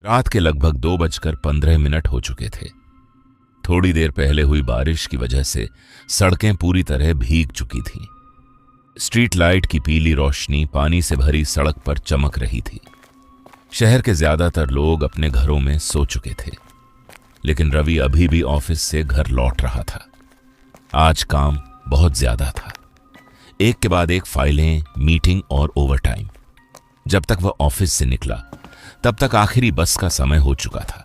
रात के लगभग 2:15 हो चुके थे। थोड़ी देर पहले हुई बारिश की वजह से सड़कें पूरी तरह भीग चुकी थीं। स्ट्रीट लाइट की पीली रोशनी पानी से भरी सड़क पर चमक रही थी। शहर के ज्यादातर लोग अपने घरों में सो चुके थे, लेकिन रवि अभी भी ऑफिस से घर लौट रहा था। आज काम बहुत ज्यादा था, एक के बाद एक फाइलें, मीटिंग और ओवरटाइम। जब तक वह ऑफिस से निकला तब तक आखिरी बस का समय हो चुका था।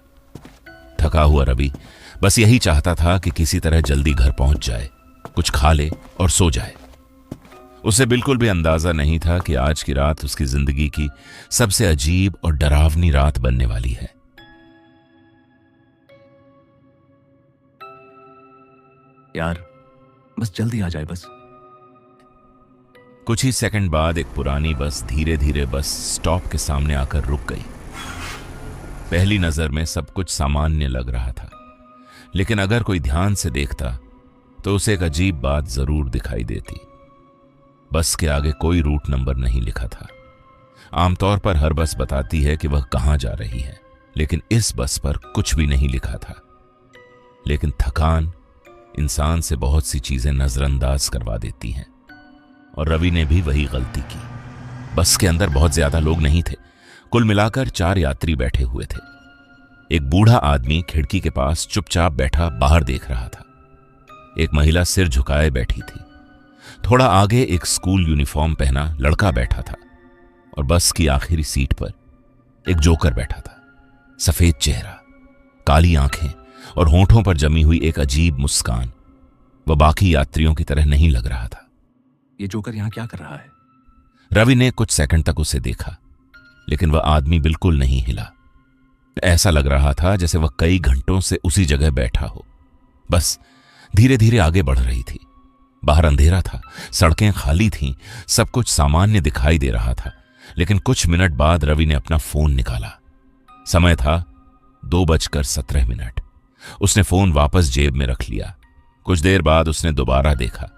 थका हुआ रवि बस यही चाहता था कि किसी तरह जल्दी घर पहुंच जाए, कुछ खा ले और सो जाए। उसे बिल्कुल भी अंदाजा नहीं था कि आज की रात उसकी जिंदगी की सबसे अजीब और डरावनी रात बनने वाली है। यार बस जल्दी आ जाए बस। कुछ ही सेकंड बाद एक पुरानी बस धीरे धीरे बस स्टॉप के सामने आकर रुक गई। पहली नजर में सब कुछ सामान्य लग रहा था, लेकिन अगर कोई ध्यान से देखता तो उसे एक अजीब बात जरूर दिखाई देती। बस के आगे कोई रूट नंबर नहीं लिखा था। आमतौर पर हर बस बताती है कि वह कहां जा रही है, लेकिन इस बस पर कुछ भी नहीं लिखा था। लेकिन थकान इंसान से बहुत सी चीजें नजरअंदाज करवा देती हैं, और रवि ने भी वही गलती की। बस के अंदर बहुत ज्यादा लोग नहीं थे, कुल मिलाकर 4 यात्री बैठे हुए थे। एक बूढ़ा आदमी खिड़की के पास चुपचाप बैठा बाहर देख रहा था। एक महिला सिर झुकाए बैठी थी। थोड़ा आगे एक स्कूल यूनिफॉर्म पहना लड़का बैठा था, और बस की आखिरी सीट पर एक जोकर बैठा था। सफेद चेहरा, काली आंखें और होंठों पर जमी हुई एक अजीब मुस्कान। वह बाकी यात्रियों की तरह नहीं लग रहा था। ये जोकर यहां क्या कर रहा है? रवि ने कुछ सेकंड तक उसे देखा, लेकिन वह आदमी बिल्कुल नहीं हिला। ऐसा लग रहा था जैसे वह कई घंटों से उसी जगह बैठा हो। बस धीरे धीरे आगे बढ़ रही थी। बाहर अंधेरा था, सड़कें खाली थीं, सब कुछ सामान्य दिखाई दे रहा था। लेकिन कुछ मिनट बाद रवि ने अपना फोन निकाला। समय था 2:17। उसने फोन वापस जेब में रख लिया। कुछ देर बाद उसने दोबारा देखा,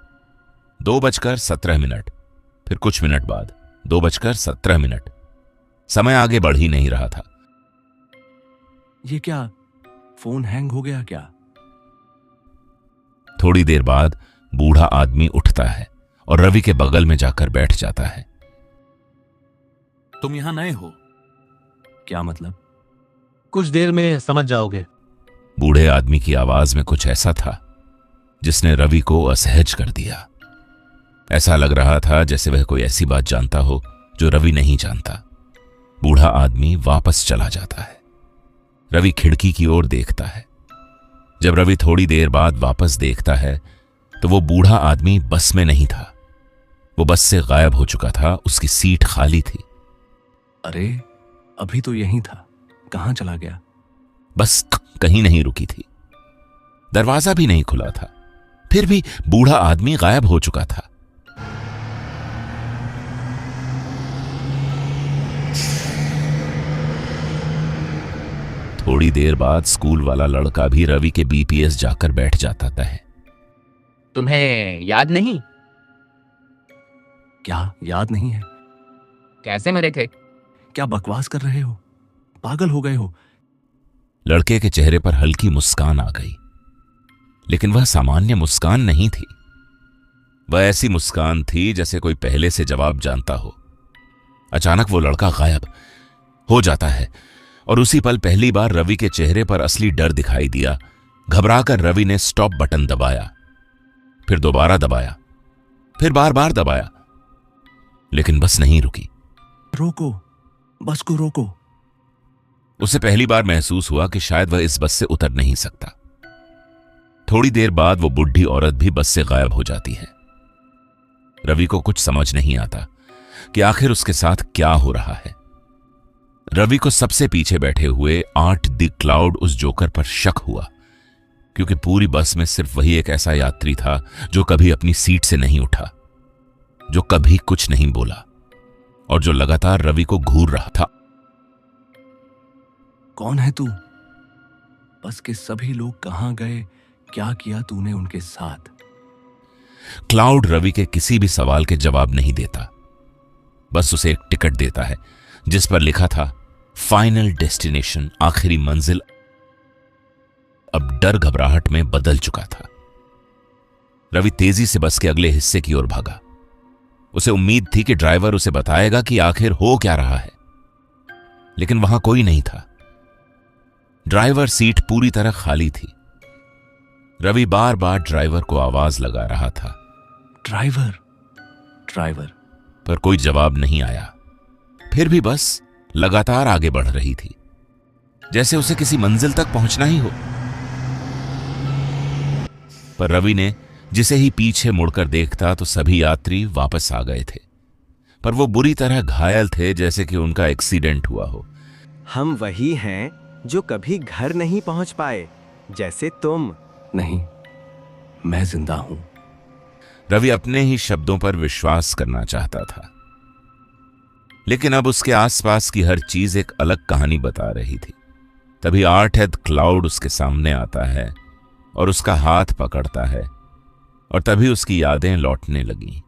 2:17। फिर कुछ मिनट बाद 2:17। समय आगे बढ़ ही नहीं रहा था। ये क्या, फोन हैंग हो गया क्या? थोड़ी देर बाद बूढ़ा आदमी उठता है और रवि के बगल में जाकर बैठ जाता है। तुम यहां नए हो? क्या मतलब? कुछ देर में समझ जाओगे। बूढ़े आदमी की आवाज में कुछ ऐसा था जिसने रवि को असहज कर दिया। ऐसा लग रहा था जैसे वह कोई ऐसी बात जानता हो जो रवि नहीं जानता। बूढ़ा आदमी वापस चला जाता है। रवि खिड़की की ओर देखता है। जब रवि थोड़ी देर बाद वापस देखता है तो वो बूढ़ा आदमी बस में नहीं था। वो बस से गायब हो चुका था, उसकी सीट खाली थी। अरे अभी तो यहीं था, कहां चला गया? बस कहीं नहीं रुकी थी, दरवाजा भी नहीं खुला था, फिर भी बूढ़ा आदमी गायब हो चुका था। थोड़ी देर बाद स्कूल वाला लड़का भी रवि के बीपीएस जाकर बैठ जाता है। तुम्हें याद नहीं? क्या याद नहीं है? कैसे मरे थे? क्या बकवास कर रहे हो? पागल हो गए हो? लड़के के चेहरे पर हल्की मुस्कान आ गई, लेकिन वह सामान्य मुस्कान नहीं थी। वह ऐसी मुस्कान थी जैसे कोई पहले से जवाब जानता हो। अचानक वो लड़का गायब हो जाता है, और उसी पल पहली बार रवि के चेहरे पर असली डर दिखाई दिया। घबराकर रवि ने स्टॉप बटन दबाया, फिर दोबारा दबाया, फिर बार बार दबाया, लेकिन बस नहीं रुकी। रोको, बस को रोको। उसे पहली बार महसूस हुआ कि शायद वह इस बस से उतर नहीं सकता। थोड़ी देर बाद वो बुढ़ी औरत भी बस से गायब हो जाती है। रवि को कुछ समझ नहीं आता कि आखिर उसके साथ क्या हो रहा है। रवि को सबसे पीछे बैठे हुए आर्ट द क्लाउड उस जोकर पर शक हुआ, क्योंकि पूरी बस में सिर्फ वही एक ऐसा यात्री था जो कभी अपनी सीट से नहीं उठा, जो कभी कुछ नहीं बोला, और जो लगातार रवि को घूर रहा था। कौन है तू? बस के सभी लोग कहां गए? क्या किया तूने उनके साथ? क्लाउड रवि के किसी भी सवाल के जवाब नहीं देता, बस उसे एक टिकट देता है जिस पर लिखा था फाइनल डेस्टिनेशन, आखिरी मंजिल अब डर घबराहट में बदल चुका था। रवि तेजी से बस के अगले हिस्से की ओर भागा। उसे उम्मीद थी कि ड्राइवर उसे बताएगा कि आखिर हो क्या रहा है, लेकिन वहां कोई नहीं था। ड्राइवर सीट पूरी तरह खाली थी। रवि बार बार ड्राइवर को आवाज लगा रहा था, ड्राइवर, ड्राइवर, पर कोई जवाब नहीं आया। फिर भी बस लगातार आगे बढ़ रही थी, जैसे उसे किसी मंजिल तक पहुंचना ही हो। पर रवि ने जिसे ही पीछे मुड़कर देखता तो सभी यात्री वापस आ गए थे, पर वो बुरी तरह घायल थे, जैसे कि उनका एक्सीडेंट हुआ हो। हम वही हैं जो कभी घर नहीं पहुंच पाए, जैसे तुम। नहीं, मैं जिंदा हूं। रवि अपने ही शब्दों पर विश्वास करना चाहता था, लेकिन अब उसके आसपास की हर चीज एक अलग कहानी बता रही थी। तभी आर्टहेड क्लाउड उसके सामने आता है और उसका हाथ पकड़ता है, और तभी उसकी यादें लौटने लगीं।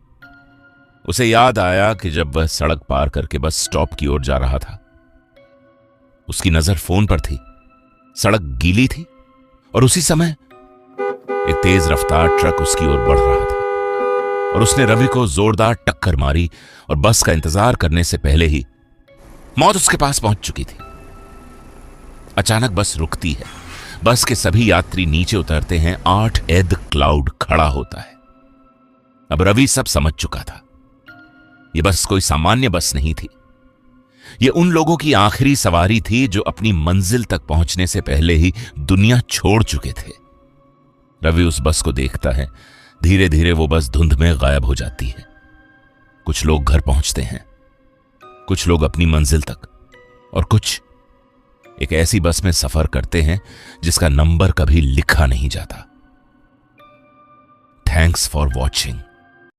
उसे याद आया कि जब वह सड़क पार करके बस स्टॉप की ओर जा रहा था, उसकी नजर फोन पर थी। सड़क गीली थी और उसी समय एक तेज रफ्तार ट्रक उसकी ओर बढ़ रहा था, और उसने रवि को जोरदार टक्कर मारी और बस का इंतजार करने से पहले ही मौत उसके पास पहुंच चुकी थी। अचानक बस रुकती है, बस के सभी यात्री नीचे उतरते हैं, आर्टहेड क्लाउड खड़ा होता है। अब रवि सब समझ चुका था। यह बस कोई सामान्य बस नहीं थी, यह उन लोगों की आखिरी सवारी थी जो अपनी मंजिल तक पहुंचने से पहले ही दुनिया छोड़ चुके थे। रवि उस बस को देखता है। धीरे धीरे वो बस धुंध में गायब हो जाती है। कुछ लोग घर पहुंचते हैं, कुछ लोग अपनी मंजिल तक, और कुछ एक ऐसी बस में सफर करते हैं जिसका नंबर कभी लिखा नहीं जाता। Thanks for watching.